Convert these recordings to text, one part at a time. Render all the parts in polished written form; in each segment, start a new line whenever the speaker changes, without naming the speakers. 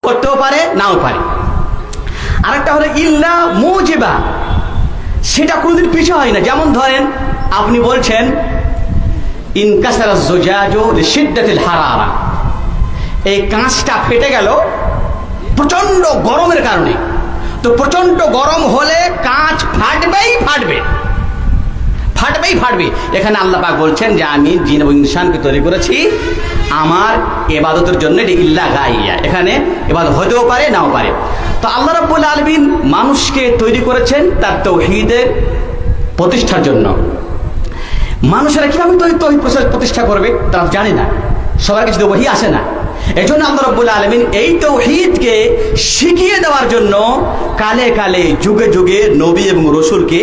করতেও পারে, নাও পারে। আরেকটা হলো ইল্লা মুজিবা, সেটা কোনোদিন পিছু হয় না। যেমন ধরেন আপনি বলছেন ইনকাসারা জুজাজু লিশিদ্দাতিল হারারা, এই কাঁচটা ফেটে গেল প্রচন্ড গরমের কারণে। তো প্রচন্ড গরম হলে কাঁচ ফাটবেই ফাটবে, ফাটবেই ফাটবে। এখানে আল্লাহ পাক বলছেন যে আমি জিন এবং ইনসানকে তৈরি করেছি আমার ইবাদতের জন্য, এটা ইল্লা গাইয়া, এখানে ইবাদত হতেও পারে নাও পারে। তো আল্লাহ রাব্বুল আলামিন মানুষকে তৈরি করেছেন তার তাওহীদের প্রতিষ্ঠার জন্য। মানুষেরা কিভাবে তাওহীদ প্রতিষ্ঠা করবে তারা জানে না, সবার কাছে তো ওহী আসে না। এই জন্য আল্লাহ রাব্বুল আলামিন এই তাওহীদকে শিখিয়ে দেওয়ার জন্য কালে কালে যুগে যুগে নবী এবং রাসূলকে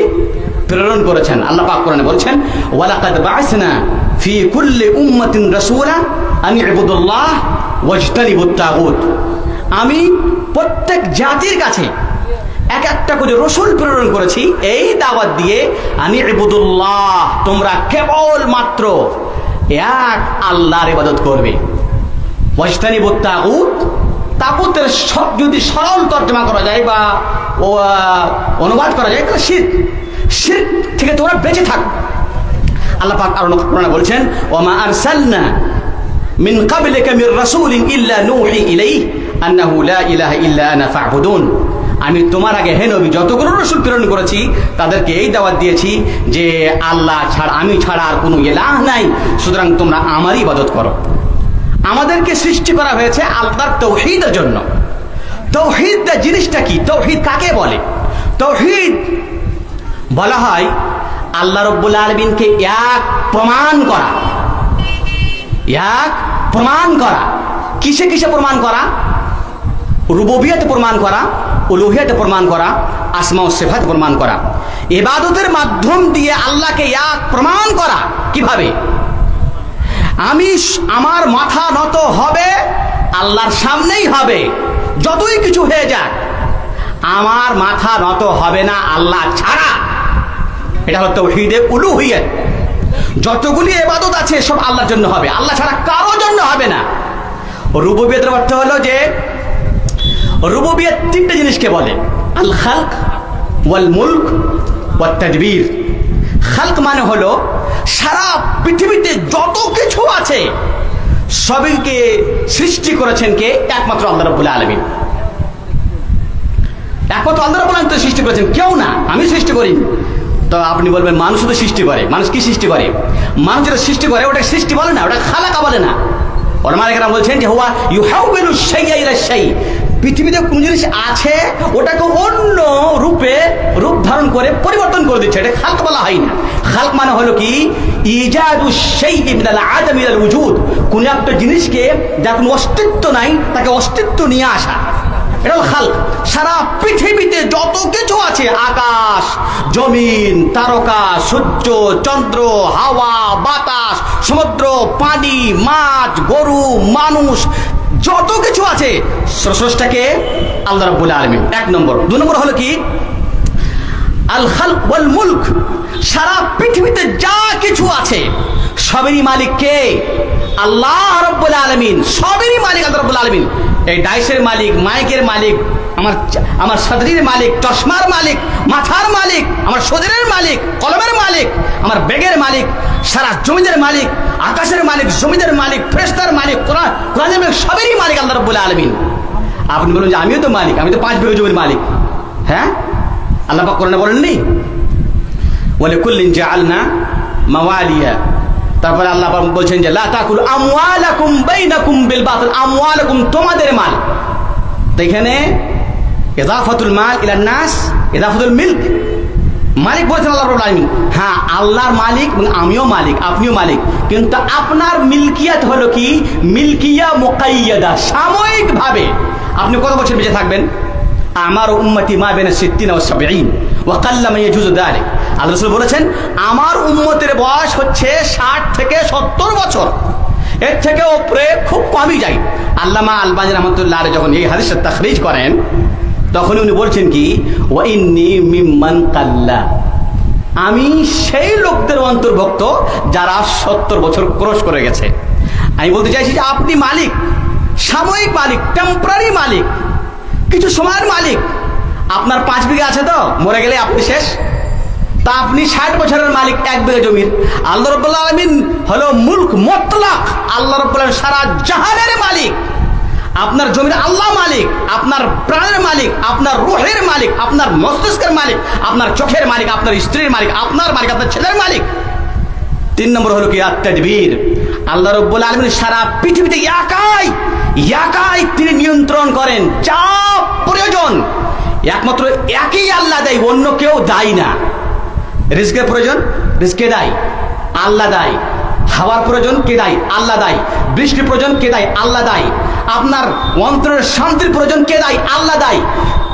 প্রেরণ করেছেন। আল্লাহ পাক কোরআনে বলছেন ওয়ালাকাদ বা'সনা ফি কুল্লি উম্মাতিন রাসূলা আন ইবুদুল্লাহ ওয়াজতানিবুত তাগুত, আমি প্রত্যেক জাতির কাছে এক একটা করে রাসূল প্রেরণ করেছি এই দাওয়াত দিয়ে, আন ইবুদুল্লাহ, তোমরা কেবল মাত্র এক আল্লাহর ইবাদত করবে। ওয়াজতানিবুত তাগুত, তাগুতের যদি সরল তর্জমা করা যায় বা অনুবাদ করা যায় তাহলে শিরক, শিরক থেকে তোমরা বেঁচে থাকো। আল্লাহ পাক আরো কোরআনে বলছেন ওয়ামা আরসালনা মিন ক্বাবলিকা মির রাসূলিন ইল্লা নূহি ইলাইহি আন্নাহু লা ইলাহা ইল্লা আনা ফা'বুদুন, আমি তোমার আগে হে নবী যতগুলো রাসূল প্রেরণ করেছি তাদেরকে এই দাওয়াত দিয়েছি যে আল্লাহ ছাড়া, আমি ছাড়া আর কোনো ইলাহ নাই, সুতরাং তোমরা আমারই ইবাদত করো। আমাদেরকে সৃষ্টি করা হয়েছে আল্লাহর তাওহীদের জন্য। তাওহীদ জিনিসটা কি? তাওহীদ কাকে বলে? তাওহীদ বলা হয় আল্লাহ রাব্বুল আলামিনকে এক প্রমাণ করা, এক প্রমাণ করা। কিসে কিসে প্রমাণ করা? রুবুবিয়তে প্রমাণ করা, উলুহিয়তে প্রমাণ করা, আসমা ও সিফাত প্রমাণ করা। ইবাদতের মাধ্যম দিয়ে আল্লাহকে এক প্রমাণ করা। কিভাবে? আমি আমার মাথা নত হবে আল্লাহর সামনেই হবে, যতই কিছু হয়ে যাক আমার মাথা নত হবে না আল্লাহ ছাড়া। এটা হলো তাওহীদে উলুহিয়ত। যতগুলি ইবাদত আছে সব আল্লাহর জন্য হবে, আল্লাহ ছাড়া কারোর জন্য হবে না। রুবুবিয়তের অর্থ হলো যে রুবুবিয়ত তিনটে জিনিসকে বলে, আল খালক ওয়াল মুলক ওয়াত তাদবীর। খালক মানে হলো সারা পৃথিবীতে যত কিছু আছে সবইকে সৃষ্টি করেছেন কে? একমাত্র আল্লাহ রাব্বুল আলামিন। একমাত্র আল্লাহ রাব্বুল আলামিন সৃষ্টি করেছেন, কেউ না, আমি সৃষ্টি করিনি। তো আপনি বলবেন মানুষ তো সৃষ্টি করে। মানুষ কি সৃষ্টি করে? মানুষ যেটা সৃষ্টি করে ওটা সৃষ্টি বলে না, ওটা খালাকা বলে না। ওলামায়ে বলছেন যে হুয়া ইউহাউবিলু শাইআ ইলা শাই, পৃথিবীতে কোন জিনিস আছে ওটাকে অন্য রূপে রূপ ধারণ করে পরিবর্তন করে দিচ্ছে, এটা খালক বলা হয় না। খালক মানে হলো কি ইজাদু শাইইন মিনাল আদম ইলাল উজুদ, কোন একটা জিনিসকে যার কোনো অস্তিত্ব নাই তাকে অস্তিত্ব নিয়ে আসা, এটা হলো খালক। সারা পৃথিবীতে যত কিছু আছে, আকাশ, জমিন, তারকা, সূর্য, চন্দ্র, হাওয়া, বাতাস, সমুদ্র, পানি, মাছ, গরু, মানুষ, যত কিছু আছে স্রষ্টাকে আল্লাহ রাব্বুল আলামিন। এক নম্বর। দুই নম্বর হলো কি আল খালক ওয়াল মুলক, সারা পৃথিবীতে যা কিছু আছে সবেরই মালিক কে? আল্লাহ রাব্বুল আলামিন। সবেরই মালিক আল্লাহ রাব্বুল আলামিন। এই ডাইসের মালিক, মাইকের মালিক, আমার সাদরির মালিক, চশমার মালিক, মাথার মালিক, আমার শরীরের মালিক, কলমের মালিক, আমার ব্যাগের মালিক, সারা জমিনের মালিক, আকাশের মালিক, জমিনের মালিক, ফেরেশতার মালিক, কোরআনের মালিক, সবেরই মালিক আল্লাহ রাব্বুল আলামিন। আপনি বলুন যে আমিও তো মালিক, আমি তো 5 বিঘা জমির মালিক। হ্যাঁ, আল্লাহ পাক কোরআনে বলেননি ওয়ালিকুল্লিন জাআলনা মাওয়ালিয়া। তারপরে আল্লাহ পাক বলছেন যে লা তাকুল আমওয়ালাকুম বাইনাকুম বিল বাতিল, আমওয়ালাকুম তোমাদের মাল। তো এখানে ইযাফাতুল মাল ইলা নাস, ইযাফাতুল মিল্ক, মালিক বলছেন আল্লাহ রাব্বুল আলামিন। হ্যাঁ, আল্লাহর মালিক এবং আমিও মালিক, আপনিও মালিক, কিন্তু আপনার মিল্কিয়াত হলো কি মিল্কিয়া মুকাইয়াদা, সাময়িক ভাবে। আপনি কত বছর বেঁচে থাকবেন? আমার উম্মতি মা বাইনা 60 ওয়া 70 ওয়া কাল্লামা ইয়াজুজু যালিক। আল্লাহ রাসূল বলেছেন আমার উম্মতের বয়স হচ্ছে 60 থেকে 70 বছর, এর থেকে উপরে খুব কমই যায়। আল্লামা আলবানী রাহমাতুল্লাহ আলাইহি যখন এই হাদিসের তাখরিজ করেন তখন উনি বলছেন কি ওয়া ইন্নী মিম্মান কাল্লা, আমি সেই লোকদের অন্তর্ভুক্ত যারা 70 বছর ক্রস করে গেছে। আমি বলতে চাইছি যে আপনি মালিক, সাময়িক মালিক, টেম্পোরারি মালিক, কিছু সময়ের মালিক। আপনার 5 বিঘা আছে, তো মরে গেলে আপনি শেষ। তা আপনি 60 বছরের মালিক 1 বিঘা জমির। আল্লাহ রাব্বুল আলামিন হলো মুলক মুতলাক, আল্লাহ রাব্বুল আলামিন সারা জাহানের মালিক। আপনার জমির আল্লাহ মালিক, আপনার প্রাণের মালিক, আপনার রূহের মালিক, আপনার মস্তিষ্কের মালিক, আপনার চোখের মালিক, আপনার স্ত্রীর মালিক, আপনার মালিক, আপনার ছেলের মালিক। 3 নম্বর হলো কি আত-তাদবীর। আল্লাহ রাব্বুল আলামিন সারা পৃথিবীতে একাই তিনি নিয়ন্ত্রণ করেন। যা প্রয়োজন একমাত্র একই আল্লাহ দেয়, অন্য কেউ দেয় না। রিজকের প্রয়োজন রিজকে দেয় আল্লাহ দেয়, হাওয়ার প্রয়োজন কে দেয়? আল্লাহ দেয়। বৃষ্টির প্রয়োজন কে দেয়? আল্লাহ দেয়। আপনার অন্তরের শান্তির প্রয়োজন কে দেয়? আল্লাহ দেয়।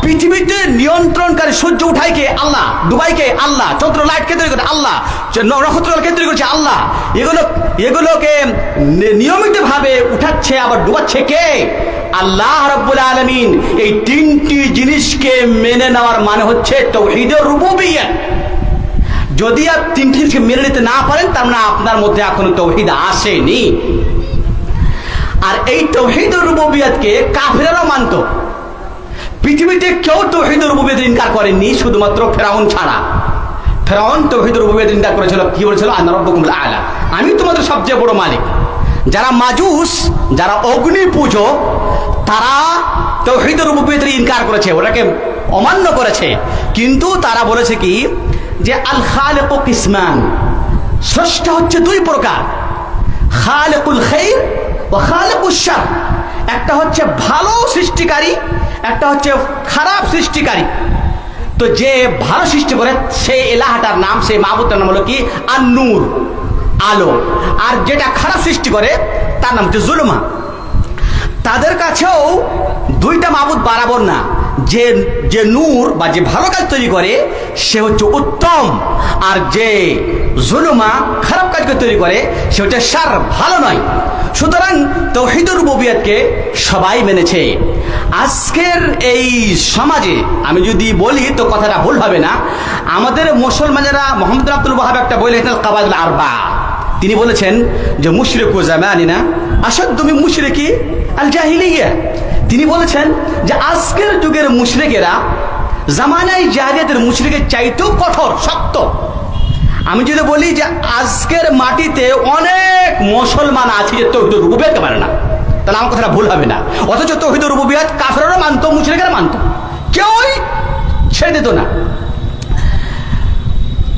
পৃথিবীতে নিয়ন্ত্রণকারী, সূর্য উঠায় কে? আল্লাহ। ডুবাইকে আল্লাহ। চন্দ্র লাইট কে তৈরি করে? আল্লাহ। নক্ষত্র কে তৈরি করছে? আল্লাহ। এগুলোকে নিয়মিত ভাবে উঠাচ্ছে আবার ডুবাচ্ছে কে? আল্লাহ রাব্বুল আলামিন। এই 3টি জিনিসকে মেনে নেওয়ার মানে হচ্ছে তাওহীদের রুবুবিয়্যাত। যদি আপনি 3টি জিনিসকে মেনে নিতে না পারেন, তার মানে আপনার মধ্যে এখনো তাওহীদ আসেনি। আর এই তাওহীদের রুবুবিয়্যাতকে কাফেররাও মানত। পৃথিবীতে কেউ তাওহীদের রুবুবিয়্যাত ইনকার করেননি, শুধুমাত্র ফেরাউন ছাড়া। ফেরাউন তাওহীদের রুবুবিয়্যাত ইনকার করেছিল। কি বলেছিল? আনা রাব্বুকুমুল আ'লা, আমি তোমাদের সবচেয়ে বড় মালিক। যারা মাজুস, যারা অগ্নি পূজো, তারা তাওহীদের রুবুবিয়্যাতের ইনকার করেছে, ওটাকে অমান্য করেছে। কিন্তু তারা বলেছে কি যে আল খালিকু কিসমান, স্রষ্টা হচ্ছে 2 প্রকার, খালিকুল খাইর ওয়া খালিকুশ শার। একটা হচ্ছে ভালো সৃষ্টিকারী, একটা হচ্ছে খারাপ সৃষ্টিকারী। তো যে ভালো সৃষ্টি করে সেই ইলাহটার নাম, সেই মাবুদটার নাম হলো কি? আন-নূর, আলো। আর যেটা খারাপ সৃষ্টি করে তার নাম হচ্ছে জুলমা। তাদের কাছেও 2টা মাবুদ বরাবর না। যে নূর বা যে ভালো কাজ তৈরি করে সে হচ্ছে উত্তম, আর যে জুলমা খারাপ কাজকে তৈরি করে সে হচ্ছে শার, ভালো নয়। সুতরাং তাওহীদের রুবুবিয়্যাতকে সবাই মেনেছে। আজকের এই সমাজে আমি যদি বলি তো কথাটা ভুল হবে না, আমাদের মুসলমানেরা, মুহাম্মদ আব্দুল ওয়াহাব একটা বই লিখেছেন কাওয়াইদুল আরবা। তিনি বলেছেন যে মুশরিকু জামানিনা আশাদ্দু মিন মুশরিকি আল জাহিলিয়া। তিনি বলেছেন যে আজকের যুগের মুশরিকেরা জামানায় জাহিলিয়াতের মুশরিকের চাইতেও কঠোর, শক্ত। আমি যদি বলি যে আজকের মাটিতে অনেক মুসলমান আছে যে তাওহীদের রুবুবিয়্যাত পারে না, তাহলে আমার কথাটা ভুল হবে না। অথচ তাওহীদের রুবুবিয়্যাত কাফেররা মানত, মুশরিকেরা মানত, কেউই ছেড়ে দিত না।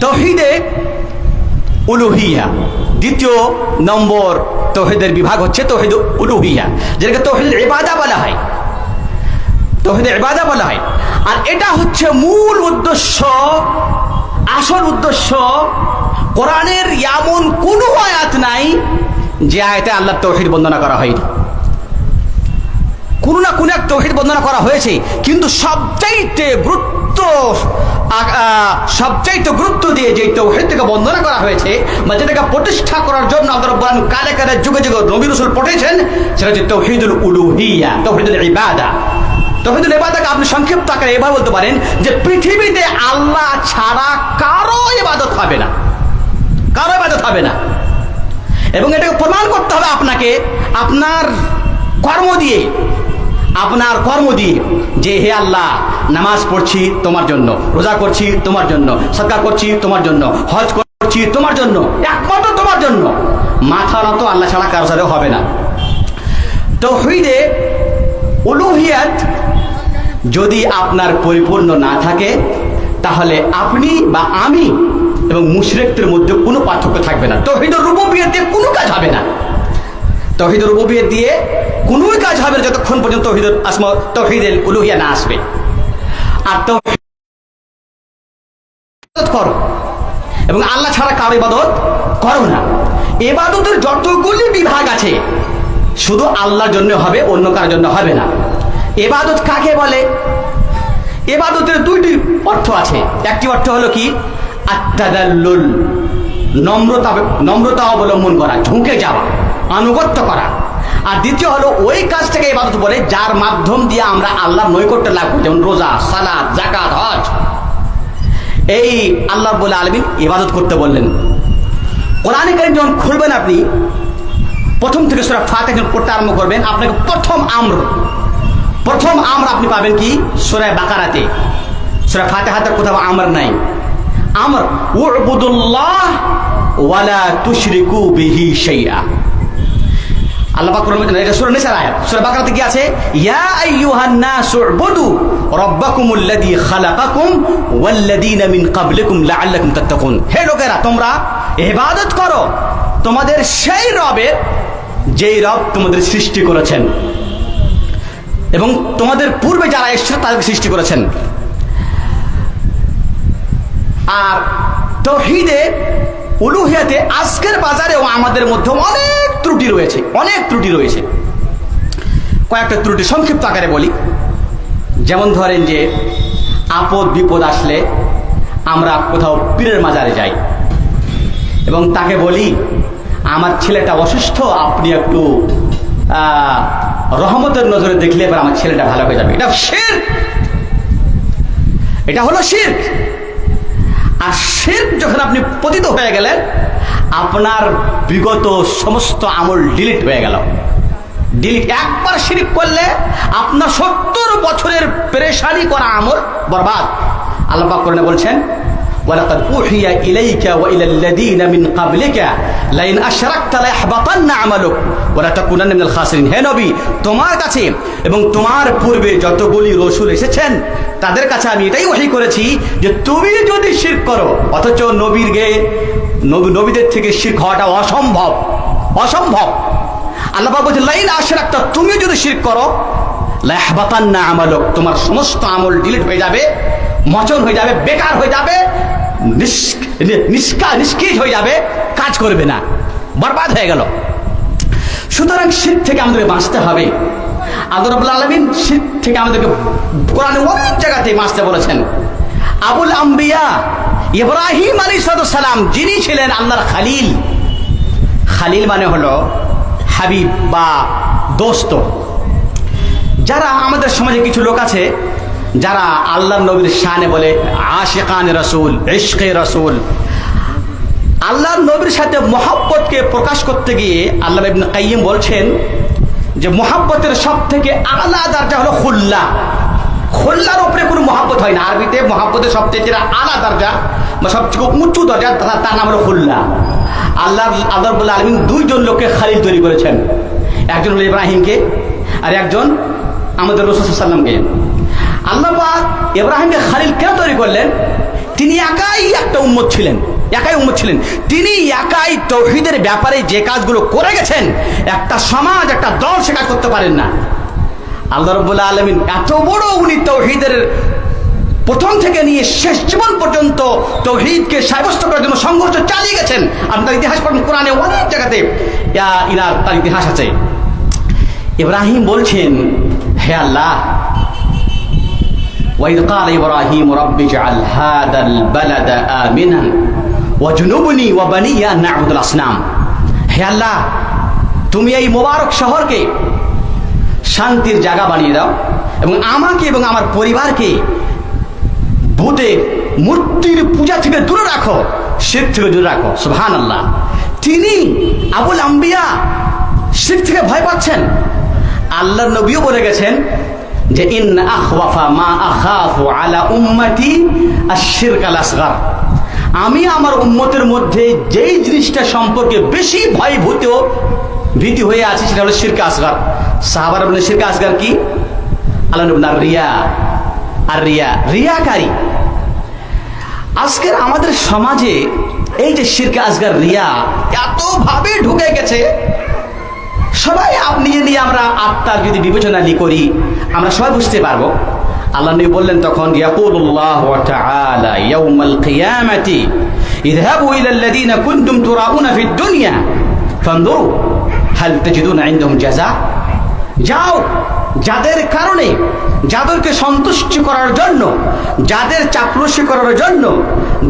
তাওহীদে উলুহিয়া, 2য় নম্বর তাওহীদের বিভাগ হচ্ছে তাওহীদ উলুহিয়া, যেটাকে তাওহীদুল ইবাদা বলা হয়। তাওহীদুল ইবাদা বলা হয়। আর এটা হচ্ছে মূল উদ্দেশ্য, আসল উদ্দেশ্য। কোরআনের এমন কোনো আয়াত নাই যে আয়াতে আল্লাহর তাওহীদ বর্ণনা করা হয়নি। কোনো না কোনো এক তাওহীদ বর্ণনা করা হয়েছে, কিন্তু সবচাইতে গুরুত্ব দিয়ে যে তাওহীদকে বর্ণনা করা হয়েছে বা যেটাকে প্রতিষ্ঠা করার জন্য আল্লাহ রাব্বুল আলামিন কালে কালে যুগে যুগে নবী রাসূল পাঠিয়েছেন, সেটা হচ্ছে তাওহীদুল উলুহিয়া, তাওহীদুল ইবাদা। তাওহীদুল ইবাদাকে আপনি সংক্ষিপ্ত আকারে এভাবে বলতে পারেন যে পৃথিবীতে আল্লাহ ছাড়া কারো ইবাদত হবে না, কারো ইবাদত হবে না। এবং এটাকে প্রমাণ করতে হবে আপনাকে আপনার কর্ম দিয়ে, আপনার কর্ম দিয়ে, যে হে আল্লাহ, নামাজ পড়ছি তোমার জন্য, রোজা করছি তোমার জন্য, সাদকা করছি তোমার জন্য, হজ করছি তোমার জন্য, একমাত্র তোমার জন্য। মাথা নত আল্লাহ ছাড়া কারো সাথে হবে না। তাওহীদে উলুহিয়াত যদি আপনার পরিপূর্ণ না থাকে, তাহলে আপনি বা আমি এবং মুশরিকদের মধ্যে কোনো পার্থক্য থাকবে না। তাওহীদের রুবুবিয়্যাত দিয়ে কোনো কাজ হবে না। তাওহীদের রুবুবিয়্যাত দিয়ে কোনোই কাজ হবে না যতক্ষণ পর্যন্ত তাওহীদুল আসমা, তাওহীদুল উলুহিয়া না আসবে। আর তাওহীদ করো এবং আল্লাহ ছাড়া কারো ইবাদত করো না। ইবাদতের যতগুলি বিভাগ আছে শুধু আল্লাহর জন্য হবে, অন্য কারোর জন্য হবে না। ইবাদত কাকে বলে? ইবাদতের 2টি অর্থ আছে। একটি অর্থ হলো কি? আত-তাদাল্লুল, নম্রতা অবলম্বন করা, ঝুঁকে যাওয়া, আনুগত্য করা। আর দ্বিতীয় হলো ওই কাজটাকে ইবাদত বলে যার মাধ্যম দিয়ে আমরা আল্লাহর নৈকট্য লাভ করি, যেমন রোজা, সালাত, যাকাত, হজ। এই আল্লাহ রাব্বুল আলামিন ইবাদত করতে বললেন। কোরআনে কারীম যখন খুলবেন আপনি, প্রথম থেকে সূরা ফাতিহা যখন পড়তে আরম্ভ করবেন, আপনাকে প্রথম আমর আপনি পাবেন কি সূরা বাকারাতে। সূরা ফাতিহাতে কোথাও আমর নাই। আমর উবুদুল্লাহ ওয়ালা তুশরিকু বিহি শাইআ। আল্লাহ পাক বলেন, এটা সূরা নিসার আয়াত। সূরা বাকারাতে কি আছে? ইয়া আইয়ুহান নাসু উবুদু রাব্বাকুমুল্লাযী খালাকাকুম ওয়াল্লাযীনা মিন ক্বাবলিকুম লাআল্লাকুম তাত্তাকুন। হে লোকেরা, তোমরা ইবাদত করো তোমাদের সেই রবের, যেই রব তোমাদের সৃষ্টি করেছেন এবং তোমাদের পূর্বে যারা এসেছিল তাদেরকে সৃষ্টি করেছেন। আর তাওহীদে উলুহিয়াতে আজকের বাজারেও আমাদের মধ্যে অনেক ত্রুটি রয়েছে। কয়েকটা ত্রুটি সংক্ষিপ্ত আকারে বলি। যেমন ধরেন যে আপদ বিপদ আসলে আমরা কোথাও পীরের মাজারে যাই এবং তাকে বলি, আমার ছেলেটা অসুস্থ, আপনি একটু রহমতের নজরে দেখলে এবার আমার ছেলেটা ভালো হয়ে যাবে। এটা হলো শিরক। আর শিরক যখন আপনি পতিত হয়ে গেলেন, আপনার বিগত সমস্ত আমল ডিলিট হয়ে গেল। একবার শিরক করলে আপনার 70 বছরের পেরেশানি করা আমল বরবাদ। আল্লাহ পাক কোরআনে বলছেন, ওয়ালাকাদ উহিয়া ইলাইকা ওয়া ইলাল লাযীনা মিন ক্বাবলিকা লাইন আশরাকতা লায়াহবাতান্না আমালুক ওয়া লাতাকুনান্না মিনাল খাসিরিন। হে নবী, তোমার কাছে এবং তোমার পূর্বে যতগুলি রাসূল এসেছেন তাদের কাছে আমি এটাই ওহী করেছি যে তুমি যদি শিরক করো, অথচ নবীদের থেকে শিরক হওয়াটা অসম্ভব। আল্লাহ পাক বলছেন, লাইন আশরাকতা, তুমি যদি শিরক করো লায়াহবাতান্না আমালুক, তোমার সমস্ত আমল ডিলিট হয়ে যাবে, মচন হয়ে যাবে, বেকার হয়ে যাবে, নিষ্ক্রিয় হয়ে যাবে, কাজ করবে না, বরবাদ হয়ে গেল। সুতরাং শিরক থেকে আমাদেরকে বাঁচতে হবে। আল্লাহ রাব্বুল আলামিন শিরক থেকে আমাদেরকে কোরআনে অনেক জায়গাতে বাঁচতে বলেছেন। আবুল আম্বিয়া ইব্রাহিম আলাইহিস সালাম, যিনি ছিলেন আল্লাহর খালিল মানে হলো হাবিব বা দোস্ত। যারা আমাদের সমাজে কিছু লোক আছে যারা আল্লাহর নবীর শানে বলে আশিকানে রাসূল, ইশকে রাসূল। আল্লাহর নবীর সাথে মহব্বতকে প্রকাশ করতে গিয়ে আল্লামা ইবনে কাইয়্যিম বলছেন যে মহব্বতের সব থেকে আলা দরজা হলো খুল্লার উপরে কোনো মহব্বত হয় না। আরবিতে মহব্বতের সবচেয়ে যেটা আলা দরজা বা সবচেয়ে উঁচু দরজা, তার নাম হলো খুল্লা। আল্লাহ রাব্বুল আলামিন দুইজন লোককে খালিল তৈরি করেছেন, একজন হলো ইব্রাহিমকে আর একজন আমাদের রাসূল সাল্লাল্লাহু আলাইহি ওয়াসাল্লামকে। আল্লাহ পাক ইব্রাহিমকে খালিল কেন তৈরি করলেন? তিনি একাই উম্মত ছিলেন। তিনি একাই তাওহীদের ব্যাপারে যে কাজগুলো করে গেছেন, একটা সমাজ, একটা দল সে কাজ করতে পারেন না। আল্লাহ রাব্বুল আলামিন এত বড়, উনি তাওহীদের প্রথম থেকে নিয়ে শেষ জীবন পর্যন্ত তাওহীদকে সাব্যস্ত করার জন্য সংঘর্ষ চালিয়ে গেছেন। আপনার ইতিহাস পড়েন, কোরআনে অনেক জায়গাতে তার ইতিহাস আছে। ইব্রাহিম বলছেন, হে আল্লাহ, وإذ قال إبراهيم رب اجعل هذا البلد آمنا وجنبني وبني أن نعبد الأصنام। হে আল্লাহ, তুমি এই মোবারক শহরকে শান্তির জায়গা বানিয়ে দাও এবং আমাকে এবং আমার পরিবারকে মূর্তির পূজা থেকে দূরে রাখো, শিরক থেকে দূরে রাখো। সুবহানাল্লাহ। তিনি আবুল আম্বিয়া শিরক থেকে ভয় পাচ্ছেন। আল্লাহর নবীও বলে গেছেন যে ইন্না আখওয়াফা মা আখাফু আলা উম্মতি আশ-শিরকাল আসগার। আমি আমার উম্মতের মধ্যে যেই জিনিসটা সম্পর্কে বেশি ভীতি হয়ে আছে সেটা হলো শিরক আসগার। সাহাবারা বলেন, শিরক আসগার কি? আল্লাহ নবী রিয়াকারী। আজকের আমাদের সমাজে এই যে শিরক আসগার, রিয়া এতভাবে ঢুকে গেছে, সবাই নিয়ে আমরা আত্মার যদি বিবেচনা করি আমরা সবাই বুঝতে পারবো। আল্লাহ নবী বললেন তখন, ইয়াকুলুল্লাহু তাআলা ইয়াউমাল কিয়ামাতি ইযহাবু ইলাল্লাযীনা কুনতুম তুরাউনা ফিদ দুনিয়া ফানজুরু হাল তাজিদুনা ইনদাহুম জাযা। যাও, যাদের কারণে, যাদেরকে সন্তুষ্ট করার জন্য, যাদের চাপলুসি করার জন্য,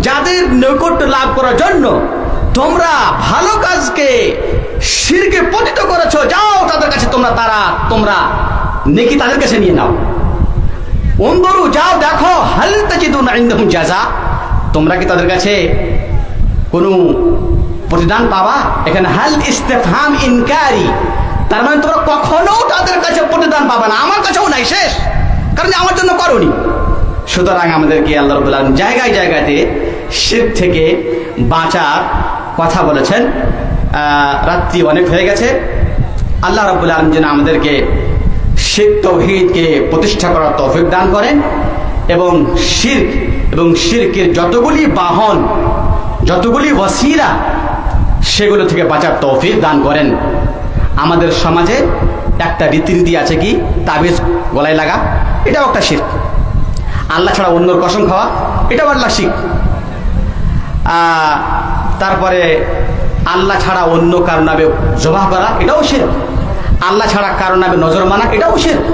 যাদের নৈকট্য লাভ করার জন্য তোমরা ভালো কাজকে শিরকে পতিত করেছো, যাও তাদের কাছে তোমরা নেকি তাদের কাছে নিয়ে নাও। উনজুরু, যাও দেখো, হাল তাজিদুনা ইনদাহুম জাযা, তোমরা কি তাদের কাছে কোনো প্রতিদান পাবা। এখানে হাল ইস্তেফহাম ইনকারি, তার মানে তোমরা কখনো তাদের কাছে প্রতিদান পাবা না, আমার কাছেও নাই, শেষ, কারণ আমার জন্য করনি। সুতরাং আমাদেরকে আল্লাহ রাব্বুল আলামিন জায়গায় জায়গাতে শিরক থেকে বাঁচার কথা বলেছেন। রাত্রি অনেক হয়ে গেছে, আল্লাহ রাব্বুল আলামিন যেন আমাদেরকে শিরক তাওহীদকে প্রতিষ্ঠা করার তৌফিক দান করেন এবং শিরক এবং শিরকের যতগুলি বাহন, যতগুলি ওয়াসিলা, সেগুলো থেকে বাঁচার তৌফিক দান করেন। আমাদের সমাজে একটা রীতিনীতি আছে, কি তাবিজ গলায় লাগা, এটাও একটা শিরক। আল্লাহ ছাড়া অন্যর কসম খাওয়া, এটাও আল্লাহ শিরক। তারপরে আল্লাহ ছাড়া অন্য কারো নামে জবাহ করা, এটাও শিরক। আল্লাহ ছাড়া কারো নামে নজর মানা, এটাও শিরক।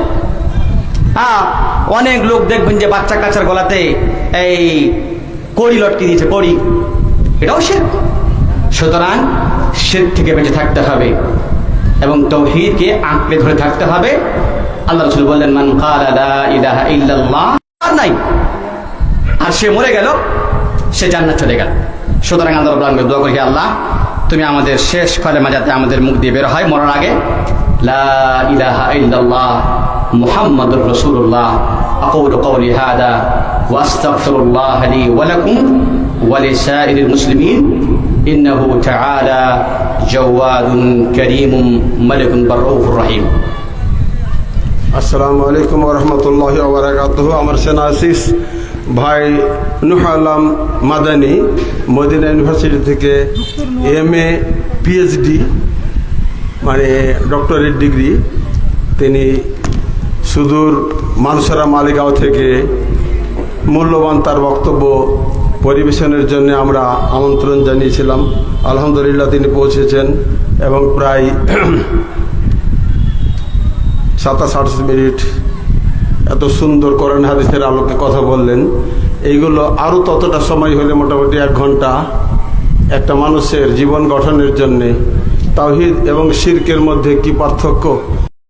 অনেক লোক দেখবেন যে বাচ্চা কাচ্চার গলাতে এই কড়ি লটকে দিয়েছে, কড়ি, এটাও শিরক। সুতরাং শিরক থেকে বেঁচে থাকতে হবে এবং তাওহীদকে আঁকড়ে ধরে থাকতে হবে। আল্লাহ রাসূল বললেন, মান ক্বালা লা ইলাহা ইল্লাল্লাহ, আর নাই, আর সে মরে গেল, সে জান্নাত চলে গেল। সুতরাং আল্লাহ রাব্বুল আলামিন দোয়া করি, আল্লাহ তুমি আমাদের শেষ কলেমা যাতে আমাদের মুখ দিয়ে বের হয় মরার আগে, লা ইলাহা ইল্লাল্লাহ মুহাম্মাদুর রাসূলুল্লাহ। আকুলু কওলি হাদা ওয়া আস্তাগফিরুল্লাহ লি ওয়া লাকুম ওয়া লিসাইরিল মুসলিমিন ইন্নাহু তাআলা জাওয়াদুন কারীমুম মালিকুন বাররউফুর রহিম।
আসসালামু আলাইকুম ওয়া রাহমাতুল্লাহি ওয়া বারাকাতুহু। আমার সেনা আসিস ভাই নূহ আলম মাদানী মদিনা ইউনিভার্সিটি থেকে MA PhD মানে ডক্টরেট ডিগ্রি, তিনি সুদূর মানসরা মালিগাঁও থেকে মূল্যবান তার বক্তব্য পরিবেশনের জন্য আমরা আমন্ত্রণ জানিয়েছিলাম। আলহামদুলিল্লাহ তিনি পৌঁছেছেন এবং প্রায় 27-28 মিনিট এত সুন্দর কোরআন হাদিসের আলোকে কথা বললেন। এইগুলো আরও ততটা সময় হলে মোটামুটি 1 ঘন্টা একটা মানুষের জীবন গঠনের জন্যে তাওহীদ এবং শিরকের মধ্যে কি পার্থক্য